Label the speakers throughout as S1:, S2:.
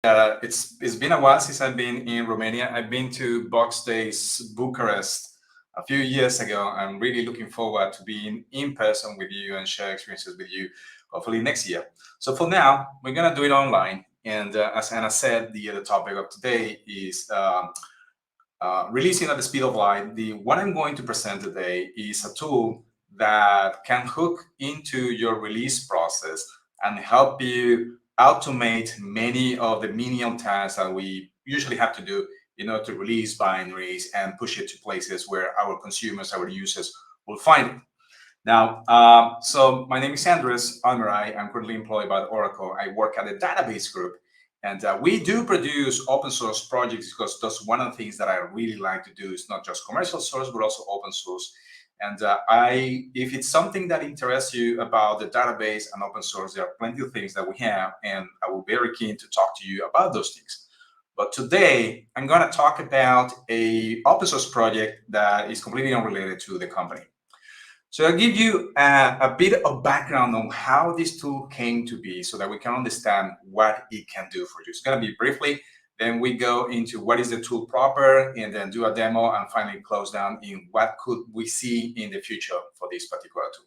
S1: It's been a while since I've been in Romania. I've been to Box Days Bucharest a few years ago. I'm really looking forward to being in person with you and share experiences with you, hopefully next year. So for now, we're gonna do it online. And as Anna said, the topic of today is releasing at the speed of light. The what I'm going to present today is a tool that can hook into your release process and help you automate many of the menial tasks that we usually have to do in order to release binaries and push it to places where our consumers, our users will find it. Now, so my name is Andres Almiray. I'm currently employed by Oracle. I work at the database group, and we do produce open source projects because that's one of the things that I really like to do. Is not just commercial source, but also open source. And if it's something that interests you about the database and open source, there are plenty of things that we have, and I will be very keen to talk to you about those things. But today, I'm going to talk about a open source project that is completely unrelated to the company. So I'll give you a bit of background on how this tool came to be so that we can understand what it can do for you. It's going to be briefly, then we go into what is the tool proper, and then do a demo, and finally close down in what could we see in the future for this particular tool.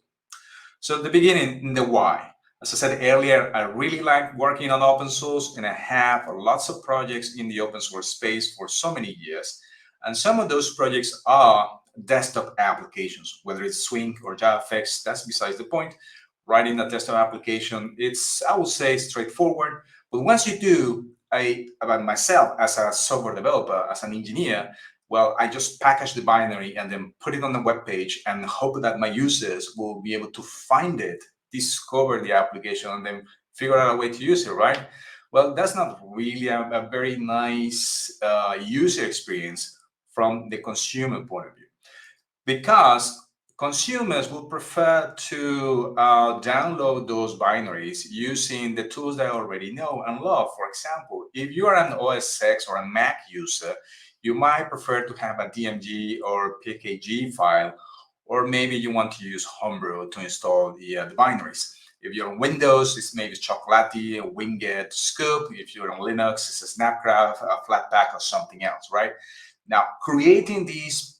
S1: So the beginning, the why. As I said earlier, I really like working on open source, and I have lots of projects in the open source space for so many years. And some of those projects are desktop applications, whether it's Swing or JavaFX, that's besides the point. Writing a desktop application, it's, I would say, straightforward. But once you do, about myself as a software developer, as an engineer, well, I just package the binary and then put it on the web page and hope that my users will be able to find it, discover the application, and then figure out a way to use it, right? Well, that's not really a very nice user experience from the consumer point of view, because consumers will prefer to download those binaries using the tools they already know and love. For example, if you are an OS X or a Mac user, you might prefer to have a DMG or PKG file, or maybe you want to use Homebrew to install the binaries. If you're on Windows, it's maybe Chocolatey, Winget, Scoop. If you're on Linux, it's a Snapcraft, a Flatpak, or something else, right? Now, creating these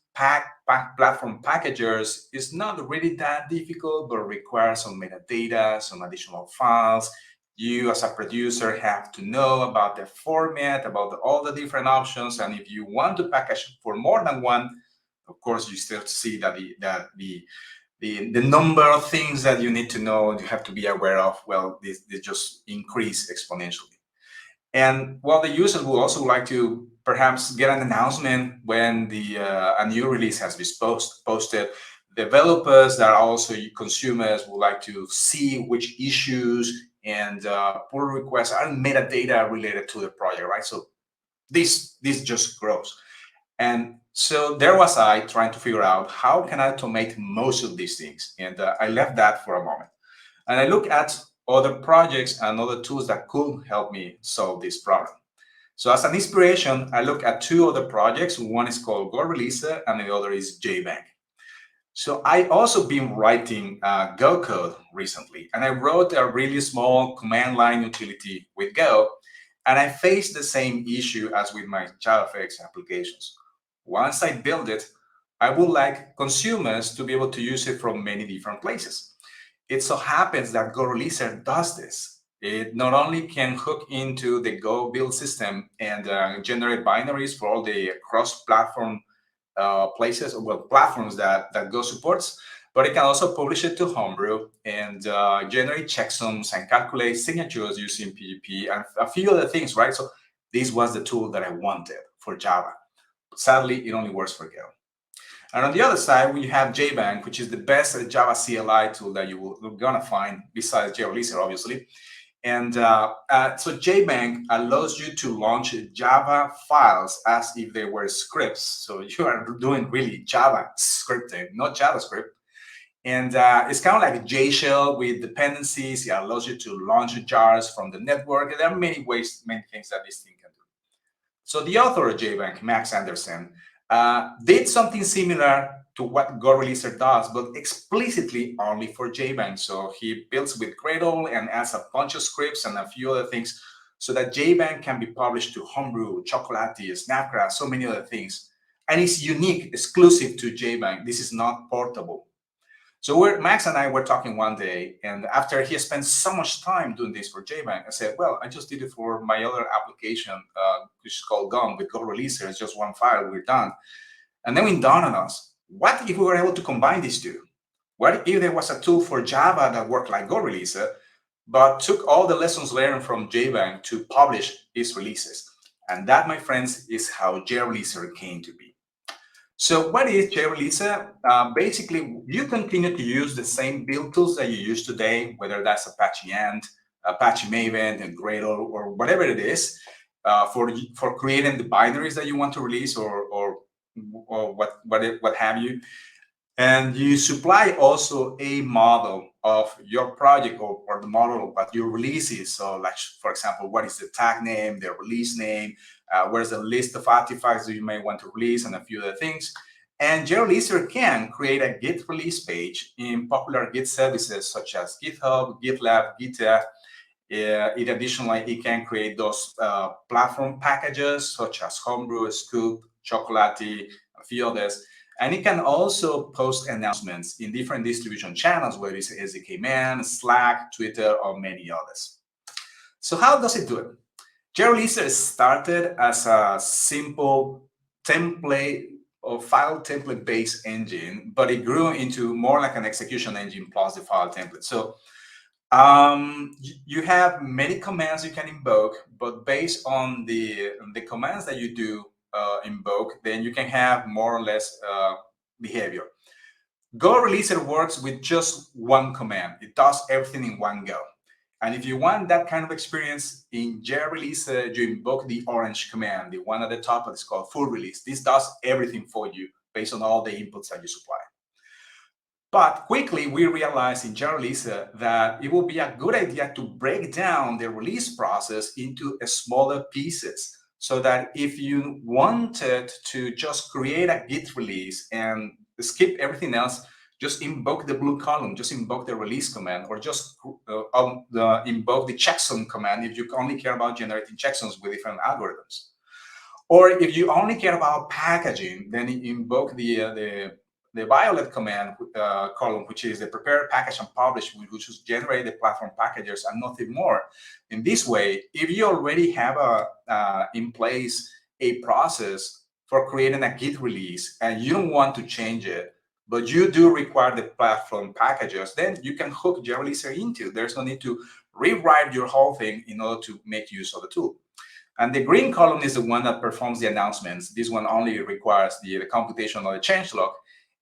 S1: platform packagers is not really that difficult, but requires some metadata, some additional files. You, as a producer, have to know about the format, about all the different options. And if you want to package for more than one, of course, you still see that the number of things that you need to know, you have to be aware of, well, they just increase exponentially. And well, the users will also like to perhaps get an announcement when a new release has been posted. Developers that are also consumers would like to see which issues and pull requests and metadata related to the project, right? So this just grows. And so there was I trying to figure out how can I automate most of these things. And I left that for a moment. And I look at other projects and other tools that could help me solve this problem. So as an inspiration, I look at two other projects. One is called Go Releaser and the other is JBank. So I also been writing Go code recently, and I wrote a really small command line utility with Go, and I faced the same issue as with my JavaFX applications. Once I build it, I would like consumers to be able to use it from many different places. It so happens that Go Releaser does this. It not only can hook into the Go build system and generate binaries for all the cross-platform places, well, platforms that Go supports, but it can also publish it to Homebrew and generate checksums and calculate signatures using PGP and a few other things, right? So this was the tool that I wanted for Java. But sadly, it only works for Go. And on the other side, we have JBank, which is the best Java CLI tool that you're gonna find besides JReleaser, obviously. And so JBank allows you to launch Java files as if they were scripts. So you are doing really Java scripting, not JavaScript. And it's kind of like JShell with dependencies. It allows you to launch jars from the network. And there are many ways, many things that this thing can do. So the author of JBank, Max Anderson, did something similar to what Go Releaser does, but explicitly only for JBank. So he builds with Gradle and adds a bunch of scripts and a few other things so that JBank can be published to Homebrew, Chocolatey, Snapcraft, so many other things. And it's unique, exclusive to JBank. This is not portable. So Max and I were talking one day, and after he spent so much time doing this for JBank, I said, well, I just did it for my other application, which is called GOM with Go Releaser. It's just one file, we're done. And then it dawned on us, what if we were able to combine these two? What if there was a tool for Java that worked like Go Releaser, but took all the lessons learned from JBank to publish its releases? And that, my friends, is how JReleaser came to be. So what is JReleaser? Basically, you continue to use the same build tools that you use today, whether that's Apache Ant, Apache Maven, and Gradle, or whatever it is, for creating the binaries that you want to release, or what have you. And you supply also a model of your project, or the model of what your release is. So, like, for example, what is the tag name, the release name, where's the list of artifacts that you may want to release, and a few other things. And JReleaser can create a Git release page in popular Git services such as GitHub, GitLab, GitHub. Additionally, it can create those platform packages such as Homebrew, Scoop, Chocolatey, a few others. And it can also post announcements in different distribution channels, whether it's SDKman, Slack, Twitter, or many others. So how does it do it? JReleaser started as a simple template or file template-based engine, but it grew into more like an execution engine plus the file template. So you have many commands you can invoke, but based on the commands that you do invoke, then you can have more or less behavior. Go Releaser works with just one command. It does everything in one go. And if you want that kind of experience in JReleaser, you invoke the orange command, the one at the top. It's called full release. This does everything for you based on all the inputs that you supply. But quickly, we realized in JReleaser that it would be a good idea to break down the release process into smaller pieces, so that if you wanted to just create a Git release and skip everything else, just invoke the blue column, just invoke the release command, or just invoke the checksum command if you only care about generating checksums with different algorithms. Or if you only care about packaging, then invoke the violet command column, which is the prepare, package, and publish, which is generate the platform packages and nothing more. In this way, if you already have in place a process for creating a Git release and you don't want to change it, but you do require the platform packages, then you can hook JReleaser into. There's no need to rewrite your whole thing in order to make use of the tool. And the green column is the one that performs the announcements. This one only requires the computation of the changelog,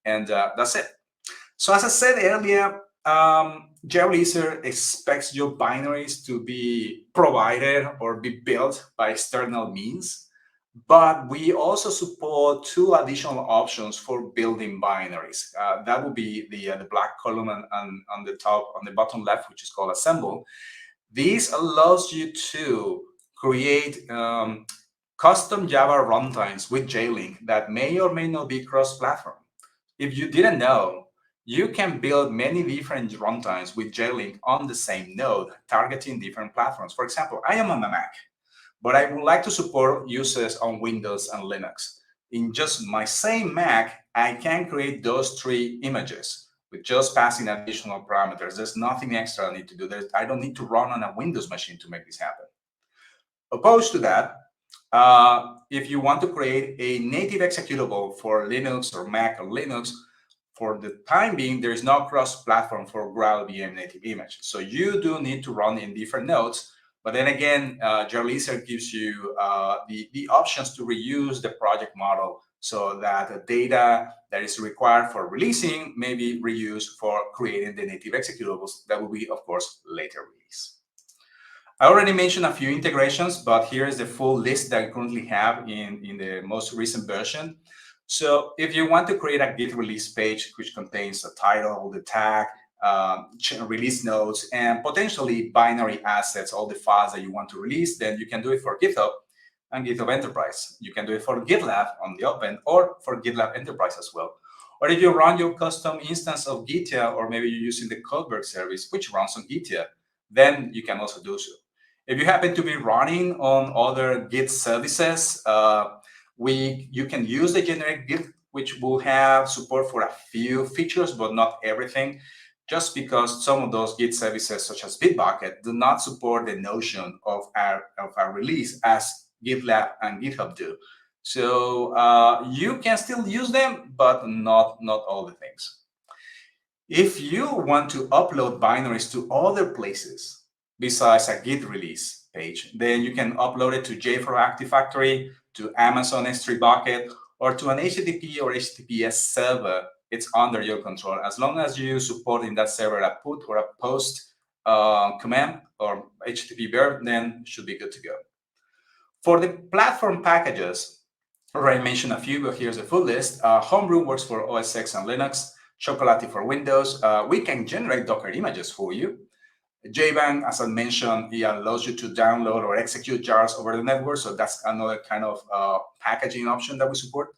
S1: and that's it. So as I said earlier, JReleaser expects your binaries to be provided or be built by external means. But we also support two additional options for building binaries. That would be the black column on the top, on the bottom left, which is called Assemble. This allows you to create custom Java runtimes with JLink that may or may not be cross-platform. If you didn't know, you can build many different runtimes with JLink on the same node, targeting different platforms. For example, I am on a Mac, but I would like to support users on Windows and Linux. In just my same Mac, I can create those three images with just passing additional parameters. There's nothing extra I need to do. I don't need to run on a Windows machine to make this happen. Opposed to that, if you want to create a native executable for Linux or Mac or Linux, for the time being, there is no cross-platform for GraalVM native image. So you do need to run in different nodes. But then again, JReleaser gives you the options to reuse the project model, so that the data that is required for releasing may be reused for creating the native executables that will be, of course, later released. I already mentioned a few integrations, but here is the full list that I currently have in the most recent version. So if you want to create a Git release page, which contains the title, the tag, release notes, and potentially binary assets, all the files that you want to release, then you can do it for GitHub and GitHub Enterprise. You can do it for GitLab on the open, or for GitLab Enterprise as well. Or if you run your custom instance of Gitya, or maybe you're using the Codeberg service, which runs on Gitya, then you can also do so. If you happen to be running on other Git services, you can use the generic Git, which will have support for a few features, but not everything, just because some of those Git services, such as Bitbucket, do not support the notion of our release as GitLab and GitHub do. So you can still use them, but not all the things. If you want to upload binaries to other places besides a Git release page, then you can upload it to JFrog Actifactory, to Amazon S3 Bucket, or to an HTTP or HTTPS server. It's under your control. As long as you support in that server a put or a post command or HTTP verb, then it should be good to go. For the platform packages, already mentioned a few, but here's the full list. Homebrew works for OS X and Linux. Chocolate for Windows. We can generate Docker images for you. JBang, as I mentioned, it allows you to download or execute jars over the network. So that's another kind of packaging option that we support.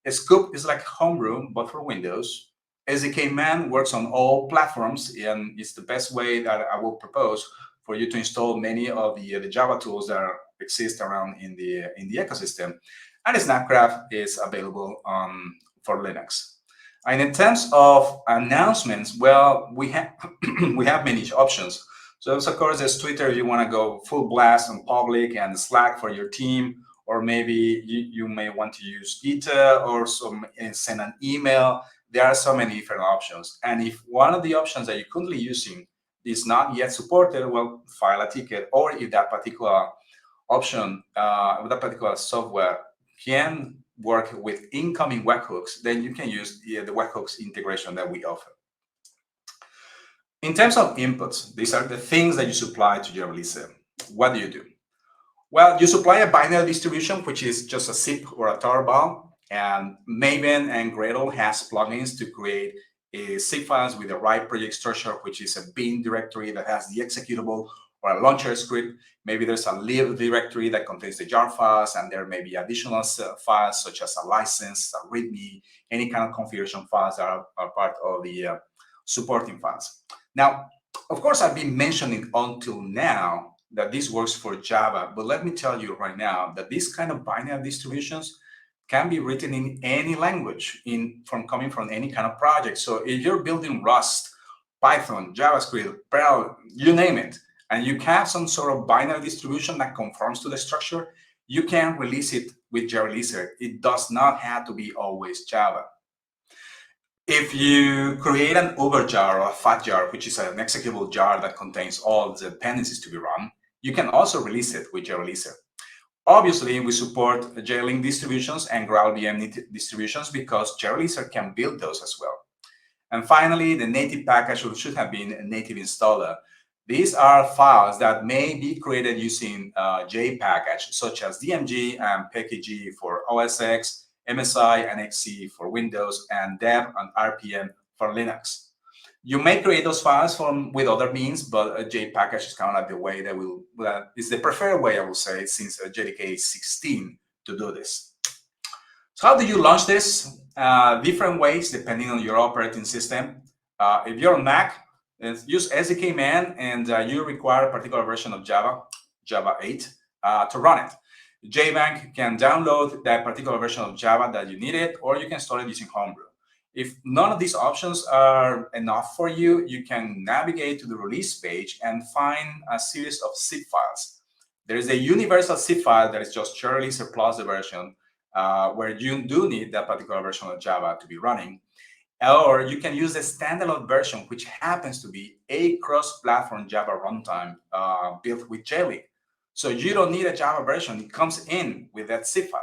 S1: Scoop is like Homebrew, but for Windows. SDK-Man works on all platforms, and it's the best way that I will propose for you to install many of the Java tools that exist around in the ecosystem. And Snapcraft is available for Linux. And in terms of announcements, well, we have we have many options. So of course, there's Twitter if you want to go full blast on public, and Slack for your team, or maybe you may want to use Gita or send an email. There are so many different options. And if one of the options that you're currently using is not yet supported, well, file a ticket. Or if that particular option, that particular software can work with incoming webhooks, then you can use the webhooks integration that we offer. In terms of inputs, these are the things that you supply to your release. What do you do? Well, you supply a binary distribution, which is just a zip or a tarball, and Maven and Gradle has plugins to create zip files with the right project structure, which is a bin directory that has the executable or a launcher script. Maybe there's a lib directory that contains the jar files, and there may be additional files such as a license, a README, any kind of configuration files that are part of the supporting files. Now, of course, I've been mentioning until now that this works for Java, but let me tell you right now that this kind of binary distributions can be written in any language, coming from any kind of project. So if you're building Rust, Python, JavaScript, Perl, you name it, and you have some sort of binary distribution that conforms to the structure, you can release it with JReleaser. It does not have to be always Java. If you create an Uber jar or a fat jar, which is an executable jar that contains all the dependencies to be run, you can also release it with JReleaser. Obviously, we support JLink distributions and GraalVM distributions because JReleaser can build those as well. And finally, the native package should have been a native installer. These are files that may be created using JPackage, such as DMG and PKG for OS X, MSI and XC for Windows, and deb and RPM for Linux. You may create those files with other means, but a JPackage is kind of like the way that is the preferred way, I will say, since JDK 16 to do this. So how do you launch this? Different ways depending on your operating system. If you're on Mac, use SDK-Man, and you require a particular version of Java 8, to run it. JBank can download that particular version of Java that you needed, or you can start it using Homebrew. If none of these options are enough for you, you can navigate to the release page and find a series of zip files. There is a universal zip file that is just JReleaser plus the version, where you do need that particular version of Java to be running. Or you can use the standalone version, which happens to be a cross-platform Java runtime built with JLink. So you don't need a Java version. It comes in with that zip file.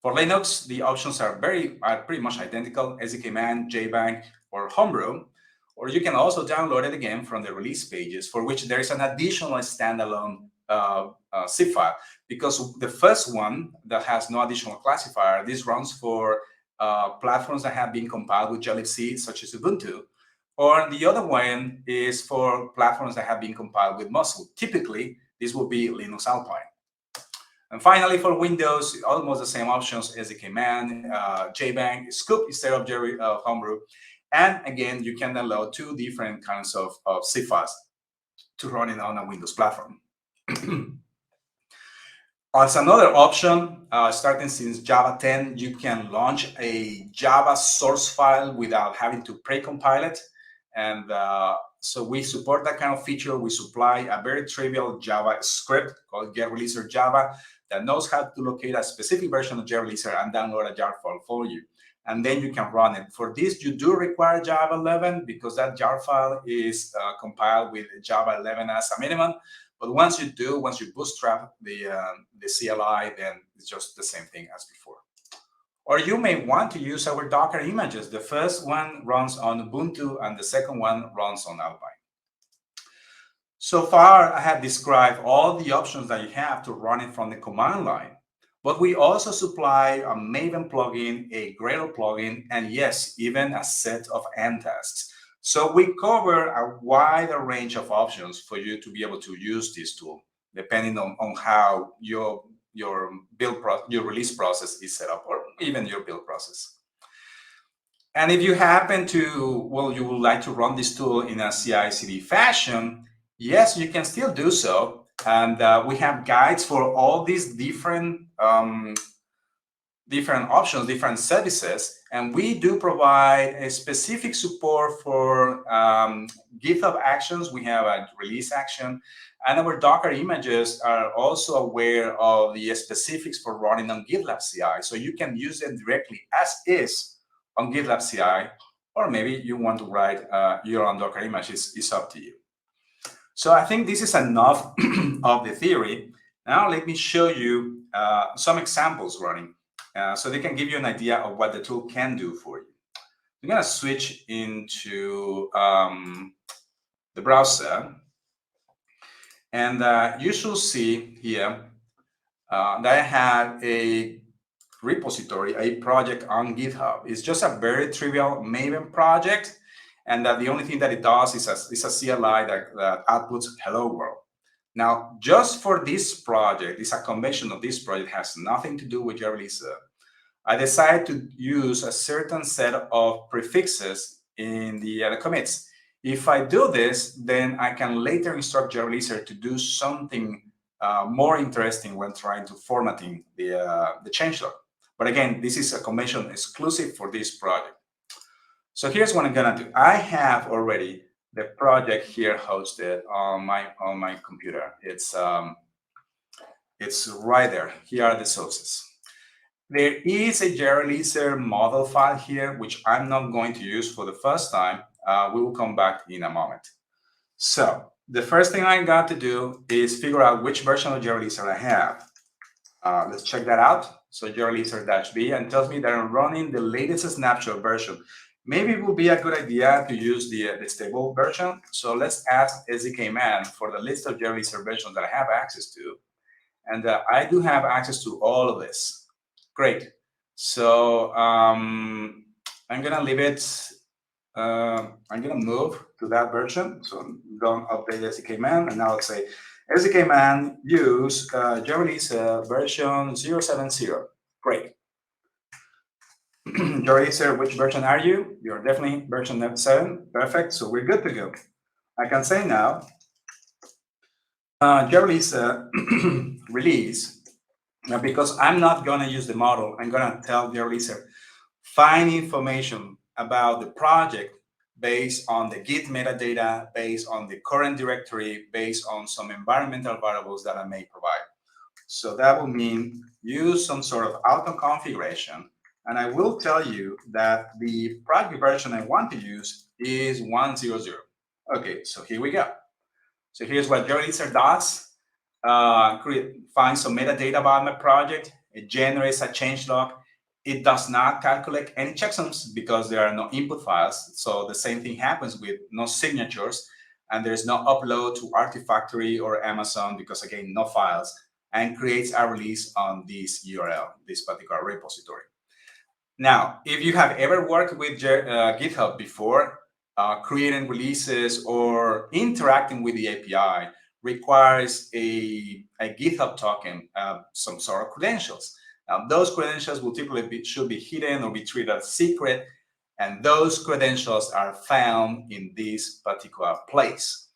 S1: For Linux, the options are pretty much identical: SDK-Man, JBank, or Homebrew. Or you can also download it again from the release pages, for which there is an additional standalone zip file. Because the first one that has no additional classifier, this runs for platforms that have been compiled with glibc, such as Ubuntu. Or the other one is for platforms that have been compiled with Muscle. Typically, this will be Linux Alpine. And finally, for Windows, almost the same options: SDK-Man, JBank, Scoop instead of Homebrew. And again, you can download two different kinds of zip files to run it on a Windows platform. As another option, starting since Java 10, you can launch a Java source file without having to pre-compile it. And so we support that kind of feature. We supply a very trivial Java script called get_releaser_java that knows how to locate a specific version of get_releaser and download a jar file for you. And then you can run it. For this, you do require Java 11 because that jar file is compiled with Java 11 as a minimum. But once you bootstrap the CLI, then it's just the same thing as before. Or you may want to use our Docker images. The first one runs on Ubuntu and the second one runs on Almiray. So far, I have described all the options that you have to run it from the command line. But we also supply a Maven plugin, a Gradle plugin, and yes, even a set of M-tests. So we cover a wider range of options for you to be able to use this tool, depending on how your release process is set up, or even your build process. And if you happen to, well, you would like to run this tool in a CI/CD fashion, yes, you can still do so. And we have guides for all these different options, different services, and we do provide a specific support for GitHub actions. We have a release action, and our Docker images are also aware of the specifics for running on GitLab CI. So you can use them directly as is on GitLab CI, or maybe you want to write your own Docker image. It's up to you. So I think this is enough of the theory. Now let me show you some examples running so they can give you an idea of what the tool can do for you. I'm going to switch into the browser. And you should see here that I have a repository, a project on GitHub. It's just a very trivial Maven project. And that the only thing that it does is a CLI that outputs hello world. Now, just for this project, it's a convention of this project, has nothing to do with your release. I decided to use a certain set of prefixes in the commits. If I do this, then I can later instruct your releaser to do something more interesting when trying to formatting the changelog. But again, this is a convention exclusive for this project. So here's what I'm gonna do. I have already the project here hosted on my computer. It's right there. Here are the sources. There is a JReleaser model file here, which I'm not going to use for the first time. We will come back in a moment. So the first thing I got to do is figure out which version of JReleaser I have. Let's check that out. So JReleaser-B, and tells me that I'm running the latest snapshot version. Maybe it would be a good idea to use the stable version. So let's ask SDKman for the list of JReleaser versions that I have access to. And I do have access to all of this. Great. So I'm going to leave it. I'm going to move to that version. So don't update SDKman. And now let's say SDKman use JReleaser version 070. Great. JReleaser, which version are you? You're definitely version 7. Perfect. So we're good to go. I can say now, JReleaser release. Now, because I'm not going to use the model, I'm going to tell JReleaser, find information about the project based on the Git metadata, based on the current directory, based on some environmental variables that I may provide. So that will mean use some sort of auto configuration. And I will tell you that the project version I want to use is 100. Okay, so here we go. So here's what JReleaser does. Find some metadata about my project. It generates a changelog. It does not calculate any checksums because there are no input files. So the same thing happens with no signatures. And there's no upload to Artifactory or Amazon because, again, no files. And creates a release on this URL, this particular repository. Now, if you have ever worked with GitHub before, creating releases or interacting with the API requires a GitHub token, some sort of credentials. Now, those credentials will typically should be hidden or be treated as secret, and those credentials are found in this particular place.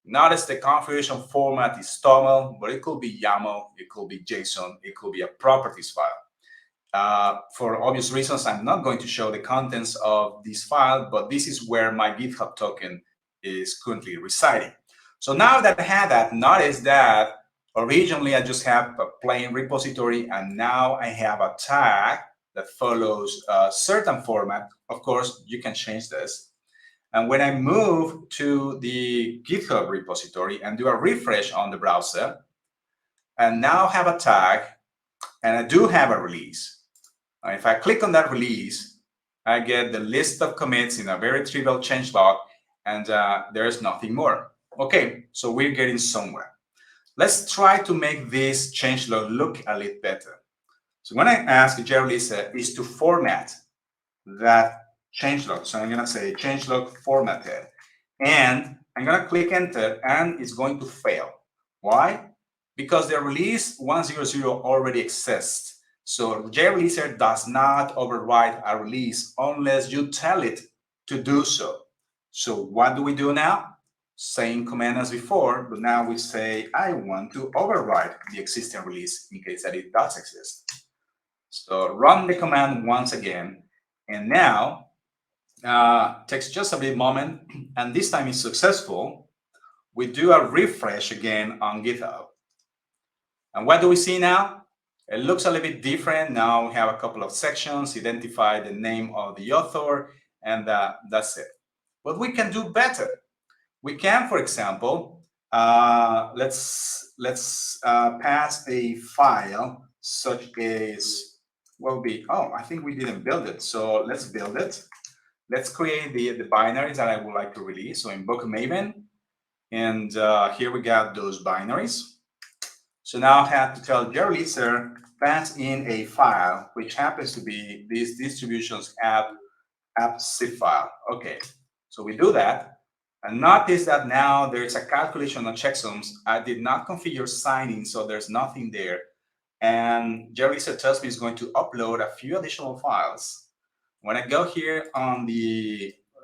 S1: Notice the configuration format is TOML, but it could be YAML, it could be JSON, it could be a properties file. For obvious reasons, I'm not going to show the contents of this file, but this is where my GitHub token is currently residing. So now that I have that, notice that originally I just have a plain repository, and now I have a tag that follows a certain format. Of course, you can change this. And when I move to the GitHub repository and do a refresh on the browser, and now have a tag, and I do have a release. If I click on that release, I get the list of commits in a very trivial changelog, and there's nothing more. Okay, so we're getting somewhere. Let's try to make this changelog look a little better. So when I ask Jerry Lisa is to format that changelog, so I'm going to say changelog formatted, and I'm going to click enter, and it's going to fail. Why? Because the release 100 already exists. So JReleaser does not override a release unless you tell it to do so. So what do we do now? Same command as before, but now we say, I want to override the existing release in case that it does exist. So run the command once again, and now takes just a bit moment, and this time is successful. We do a refresh again on GitHub. And what do we see now? It looks a little bit different. Now we have a couple of sections, identify the name of the author, and that's it. But we can do better. We can, for example, let's pass a file such as, what will be, oh, I think we didn't build it. So let's build it. Let's create the binaries that I would like to release. So invoke Maven, and here we got those binaries. So now I have to tell JReleaser, pass in a file, which happens to be this distributions app zip file. Okay, so we do that. And notice that now there's a calculation on checksums. I did not configure signing, so there's nothing there. And JReleaser tells me it's going to upload a few additional files. When I go here on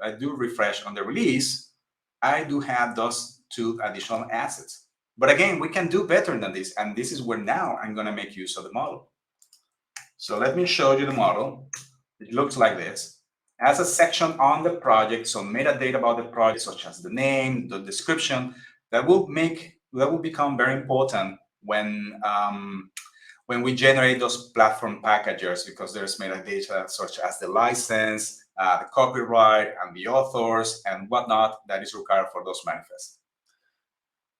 S1: I do refresh on the release, I do have those 2 additional assets. But again, we can do better than this. And this is where now I'm going to make use of the model. So let me show you the model. It looks like this. It has a section on the project, some metadata about the project, such as the name, the description, that will become very important when we generate those platform packages, because there's metadata such as the license, the copyright, and the authors, and whatnot that is required for those manifests.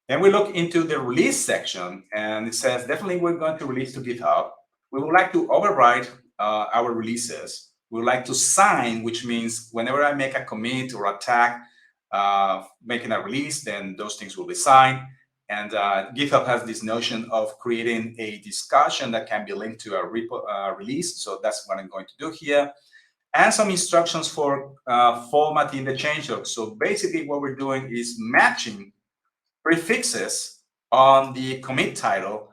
S1: Then we look into the release section, and it says, definitely we're going to release to GitHub. We would like to override our releases. We would like to sign, which means whenever I make a commit or a tag making a release, then those things will be signed. And GitHub has this notion of creating a discussion that can be linked to a repo release. So that's what I'm going to do here. And some instructions for formatting the changelog. So basically what we're doing is matching prefixes on the commit title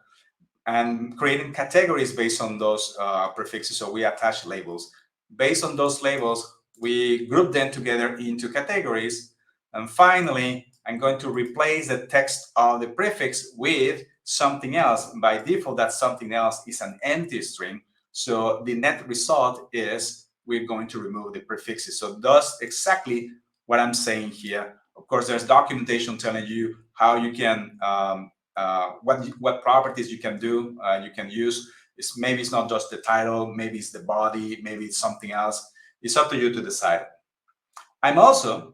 S1: and creating categories based on those prefixes. So we attach labels. Based on those labels, we group them together into categories. And finally, I'm going to replace the text of the prefix with something else. By default, that something else is an empty string. So the net result is we're going to remove the prefixes. So that's exactly what I'm saying here. Of course, there's documentation telling you how you can, what properties you can do, you can use. Maybe it's not just the title, maybe it's the body, maybe it's something else. It's up to you to decide. I'm also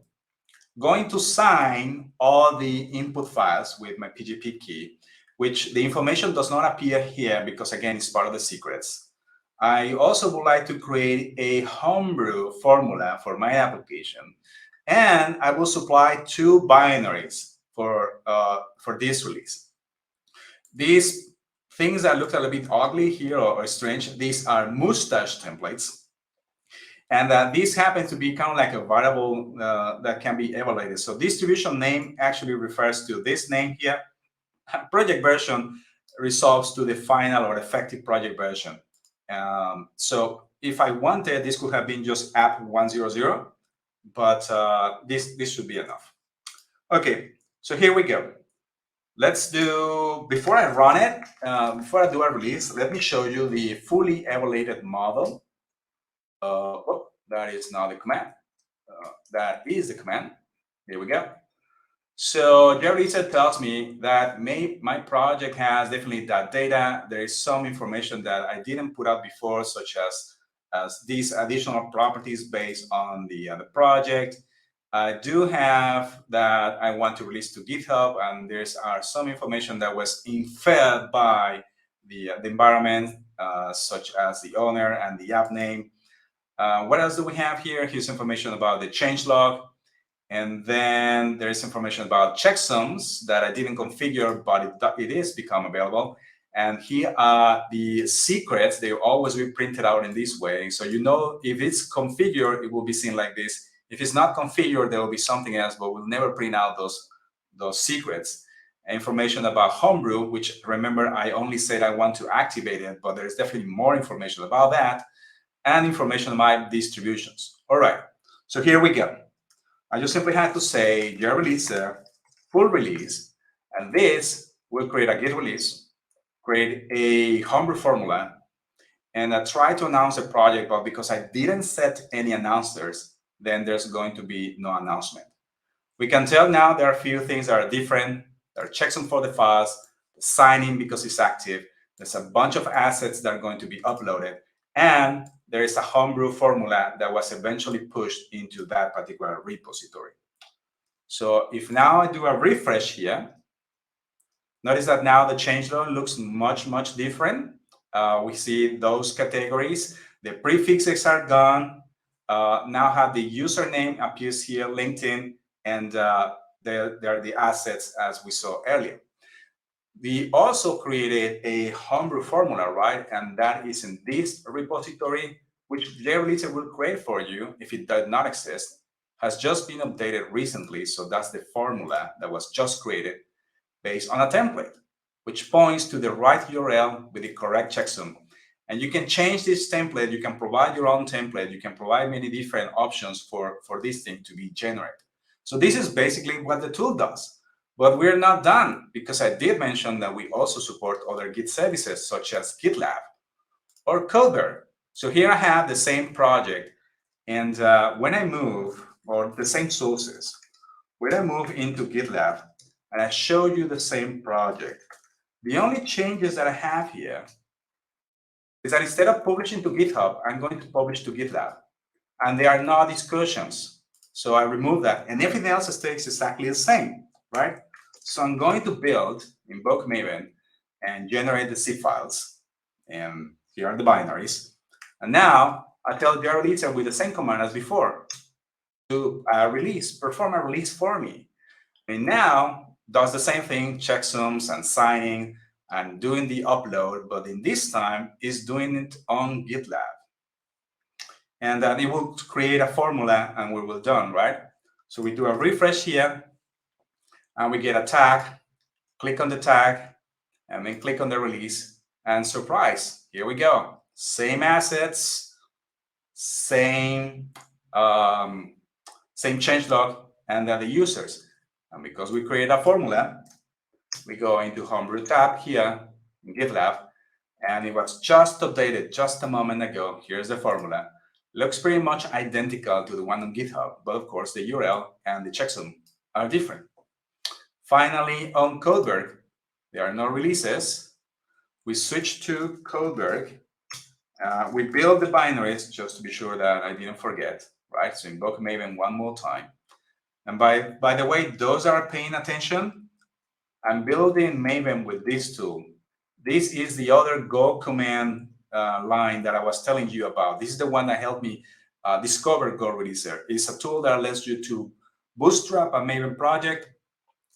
S1: going to sign all the input files with my PGP key, which the information does not appear here because, again, it's part of the secrets. I also would like to create a homebrew formula for my application. And I will supply 2 binaries for this release. These things that look a little bit ugly here or strange, these are mustache templates. And this happens to be kind of like a variable that can be evaluated. So distribution name actually refers to this name here. Project version resolves to the final or effective project version. So if I wanted, this could have been just app 100. But this should be enough. Okay, So here we go. Let's do, before I run it, before I do a release, let me show you the fully evaluated model. Oh, that is not the command. That is the command. Here we go. So Jerry tells me that my project has definitely that data. There is some information that I didn't put out before, such as these additional properties based on the project. I do have that I want to release to GitHub, and there's some information that was inferred by the environment, such as the owner and the app name. What else do we have here? Here's information about the changelog. And then there is information about checksums that I didn't configure, but it is become available. And here are the secrets. They always be printed out in this way. So you know if it's configured, it will be seen like this. If it's not configured, there will be something else, but we'll never print out those secrets. Information about Homebrew, which remember, I only said I want to activate it, but there's definitely more information about that, and information about distributions. All right, so here we go. I just simply had to say your releaser, full release, and this will create a Git release, create a Homebrew formula, and I try to announce a project, but because I didn't set any announcers, then there's going to be no announcement. We can tell now there are a few things that are different. There are checksum for the files, the signing because it's active. There's a bunch of assets that are going to be uploaded, and there is a Homebrew formula that was eventually pushed into that particular repository. So if now I do a refresh here, notice that now the changelog looks much, much different. We see those categories. The prefixes are gone. Now have the username appears here, LinkedIn, and there are the assets as we saw earlier. We also created a Homebrew formula, right? And that is in this repository, which Jerry will create for you if it does not exist, has just been updated recently. So that's the formula that was just created based on a template, which points to the right URL with the correct checksum. And you can change this template. You can provide your own template. You can provide many different options for this thing to be generated. So this is basically what the tool does. But we're not done, because I did mention that we also support other Git services such as GitLab or Coder. So here I have the same project. And when I move, or the same sources, when I move into GitLab and I show you the same project, the only changes that I have here is that instead of publishing to GitHub, I'm going to publish to GitLab. And there are no discussions. So I remove that. And everything else stays exactly the same, right? So I'm going to build, invoke Maven, and generate the zip files. And here are the binaries. And now I tell the releaser with the same command as before to perform a release for me. And now does the same thing, checksums and signing and doing the upload, but in this time is doing it on GitLab. And then it will create a formula and we will done, right? So we do a refresh here and we get a tag, click on the tag, and then click on the release, and surprise, here we go. Same assets, same changelog, and then the users. And because we create a formula, we go into Homebrew tab here in GitLab, and it was just updated just a moment ago. Here's the formula. Looks pretty much identical to the one on GitHub, but of course the URL and the checksum are different. Finally, on Codeberg, there are no releases. We switch to Codeberg. We build the binaries just to be sure that I didn't forget, right? So invoke Maven one more time. And by the way, those are paying attention. I'm building Maven with this tool. This is the other Go command line that I was telling you about. This is the one that helped me discover Go Releaser. It's a tool that allows you to bootstrap a Maven project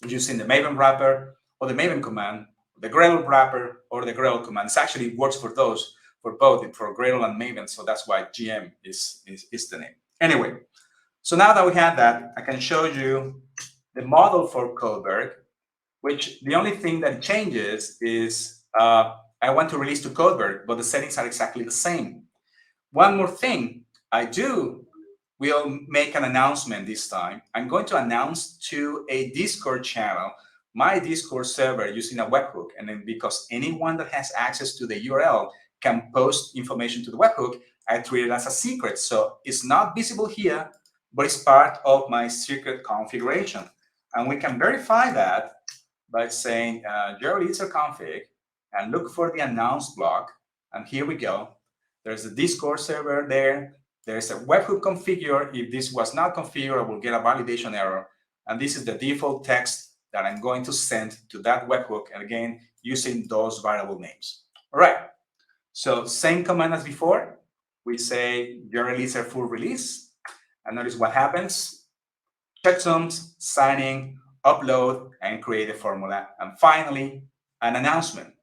S1: using the Maven wrapper or the Maven command, the Gradle wrapper or the Gradle command. It actually works for those, for both, for Gradle and Maven. So that's why GM is the name. Anyway, so now that we have that, I can show you the model for Codeberg, which the only thing that changes is I want to release to Codeberg, but the settings are exactly the same. One more thing, I do we'll make an announcement this time. I'm going to announce to a Discord channel, my Discord server using a webhook. And then because anyone that has access to the URL can post information to the webhook, I treat it as a secret. So it's not visible here, but it's part of my secret configuration. And we can verify that by saying user config and look for the announce block. And here we go. There's a Discord server there. There's a webhook configure. If this was not configured, I will get a validation error. And this is the default text that I'm going to send to that webhook. And again, using those variable names. All right. So same command as before. We say your releaser full release. And notice what happens. Checksums, signing, upload, and create a formula. And finally, an announcement.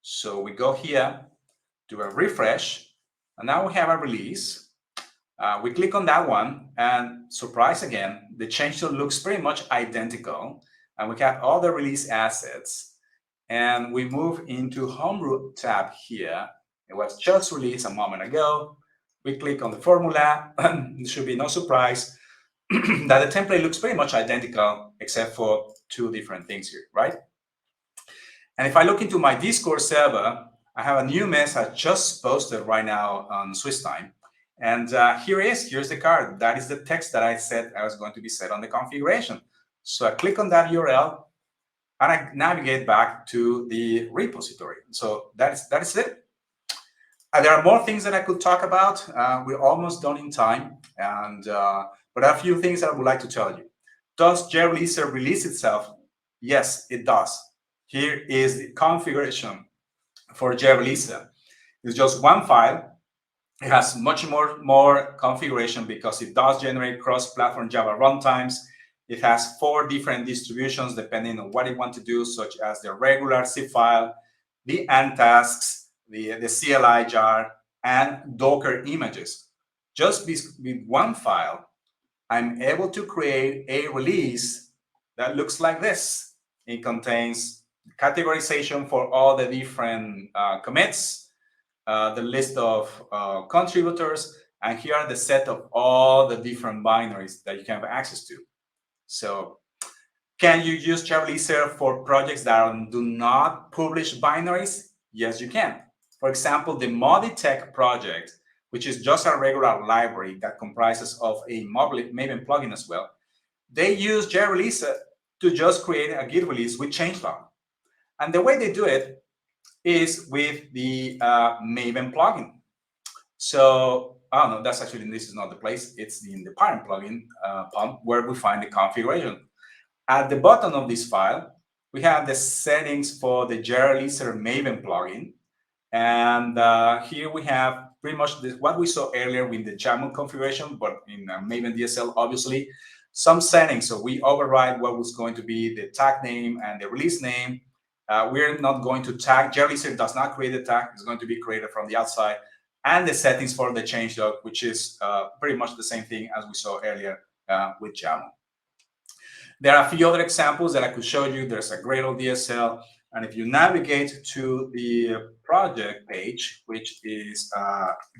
S1: So we go here, do a refresh, and now we have a release. We click on that one, and surprise again, the change tool looks pretty much identical. And we have all the release assets. And we move into Homebrew tab here. It was just released a moment ago. We click on the formula, and there should be no surprise that the template looks pretty much identical, except for two different things here, right? And if I look into my Discord server, I have a new message just posted right now on Swiss time. And here's the card. That is the text that I said I was going to be set on the configuration. So I click on that URL, and I navigate back to the repository. So that is it. There are more things that I could talk about. We're almost done in time, and but a few things that I would like to tell you. Does JReleaser release itself? Yes, it does. Here is the configuration for JReleaser. It's just one file. It has much more configuration because it does generate cross-platform Java runtimes. It has 4 different distributions depending on what you want to do, such as the regular zip file, the Antasks, the CLI jar, and Docker images. Just with one file, I'm able to create a release that looks like this. It contains categorization for all the different commits, the list of contributors, and here are the set of all the different binaries that you can have access to. So can you use JReleaser for projects that do not publish binaries? Yes, you can. For example, the Moditech project, which is just a regular library that comprises of a Maven plugin as well, they use JReleaser to just create a Git release with changelog. And the way they do it is with the Maven plugin. So, oh no, that's actually, this is not the place. It's in the parent plugin pump where we find the configuration. At the bottom of this file, we have the settings for the JReleaser Maven plugin. And here we have pretty much what we saw earlier with the YAML configuration, but in Maven DSL, obviously, some settings. So we override what was going to be the tag name and the release name. We're not going to tag. JReleaser does not create a tag. It's going to be created from the outside. And the settings for the changelog, which is pretty much the same thing as we saw earlier with YAML. There are a few other examples that I could show you. There's a Gradle DSL. And if you navigate to the project page, which is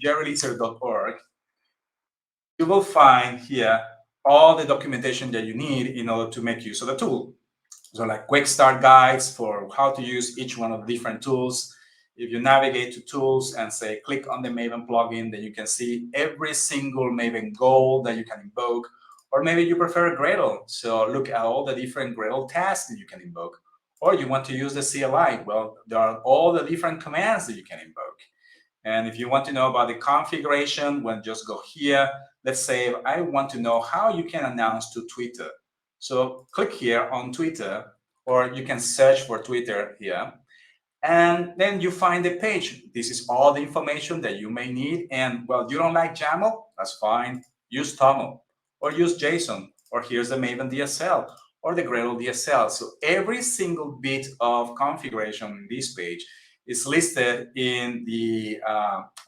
S1: jreleaser.org, you will find here all the documentation that you need in order to make use of the tool. So like quick start guides for how to use each one of the different tools. If you navigate to tools and say, click on the Maven plugin, then you can see every single Maven goal that you can invoke. Or maybe you prefer Gradle. So look at all the different Gradle tasks that you can invoke. Or you want to use the CLI. Well, there are all the different commands that you can invoke. And if you want to know about the configuration, well, just go here. Let's say I want to know how you can announce to Twitter. So click here on Twitter, or you can search for Twitter here. And then you find the page. This is all the information that you may need. And, well, you don't like YAML? That's fine. Use TOML, or use JSON, or here's the Maven DSL, or the Gradle DSL. So every single bit of configuration in this page is listed in the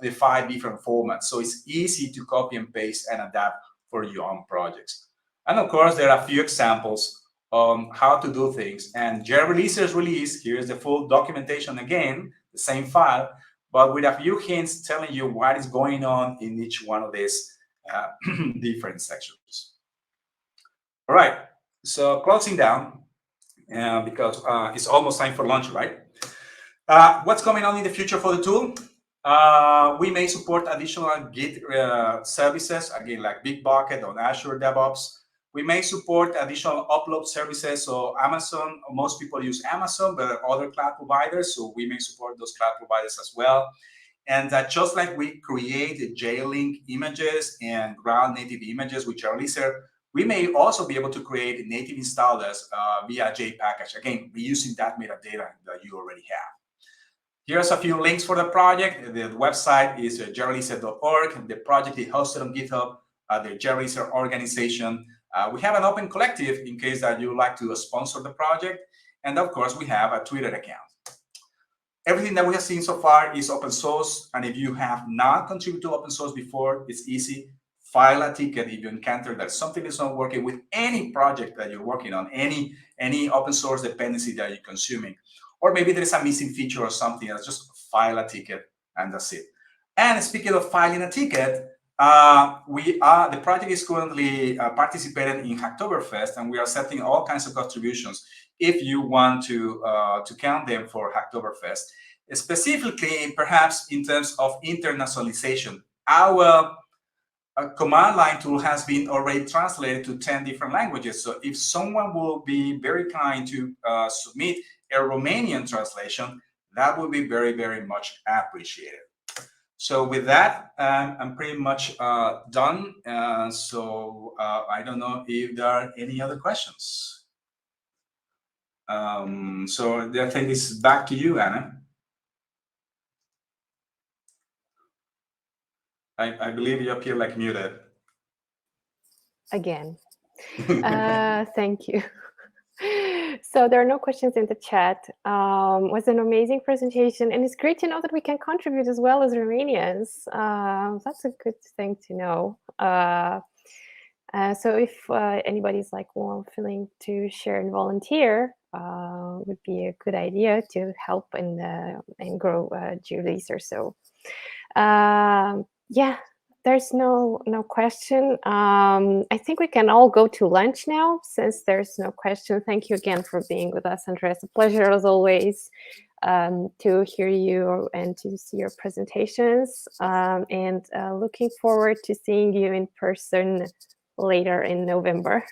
S1: 5 different formats. So it's easy to copy and paste and adapt for your own projects. And of course, there are a few examples on how to do things. And JReleaser's release, here's the full documentation again, the same file, but with a few hints telling you what is going on in each one of these different sections. All right, so closing down, because it's almost time for lunch, right? What's coming on in the future for the tool? We may support additional Git services, again, like Bitbucket on Azure DevOps. We may support additional upload services. So Amazon, most people use Amazon, but there are other cloud providers. So we may support those cloud providers as well. And just like we create JLink images and ground native images with JReleaser, we may also be able to create native installers via JPackage. Again, reusing that metadata that you already have. Here's a few links for the project. The website is jreleaser.org. The project is hosted on GitHub, the JReleaser organization. We have an open collective in case that you would like to sponsor the project. And of course, we have a Twitter account. Everything that we have seen so far is open source. And if you have not contributed to open source before, it's easy. File a ticket if you encounter that something is not working with any project that you're working on, any open source dependency that you're consuming. Or maybe there's a missing feature or something else, just file a ticket and that's it. And speaking of filing a ticket, the project is currently participating in Hacktoberfest, and we are setting all kinds of contributions if you want to count them for Hacktoberfest. Specifically, perhaps in terms of internationalization, our command line tool has been already translated to 10 different languages. So if someone will be very kind to submit a Romanian translation, that would be very, very much appreciated. So with that, I'm pretty much done. So I don't know if there are any other questions. So I think it's back to you, Anna. I believe you appear like muted.
S2: Again. Thank you. So there are no questions in the chat. It was an amazing presentation, and it's great to know that we can contribute as well as Romanians. That's a good thing to know. So if anybody's like feeling to share and volunteer, would be a good idea to help and grow JReleaser. So yeah. There's no question. I think we can all go to lunch now since there's no question. Thank you again for being with us, Andres. A pleasure as always to hear you and to see your presentations. And looking forward to seeing you in person later in November.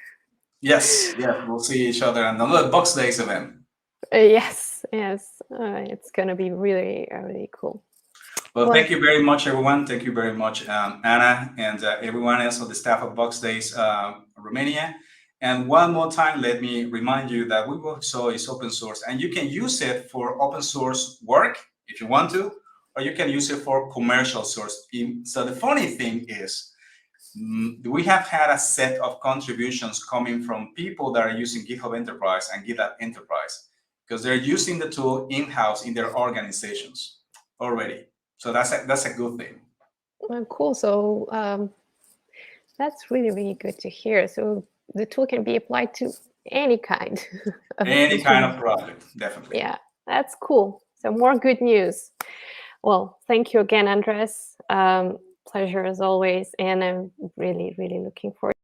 S1: Yes, we'll see each other on another Box Days event.
S2: Yes, it's going to be really, really cool.
S1: Well, thank you very much, everyone. Thank you very much, Anna, and everyone else on the staff of Box Days Romania. And one more time, let me remind you that WeWorkSo is open source, and you can use it for open source work if you want to, or you can use it for commercial source. So the funny thing is, we have had a set of contributions coming from people that are using GitHub Enterprise and GitLab Enterprise, because they're using the tool in-house in their organizations already. So that's a good thing.
S2: Well, cool. So that's really, really good to hear. So the tool can be applied to any kind
S1: of project, definitely.
S2: Yeah, that's cool. So more good news. Well, thank you again, Andres. Pleasure as always. And I'm really, really looking forward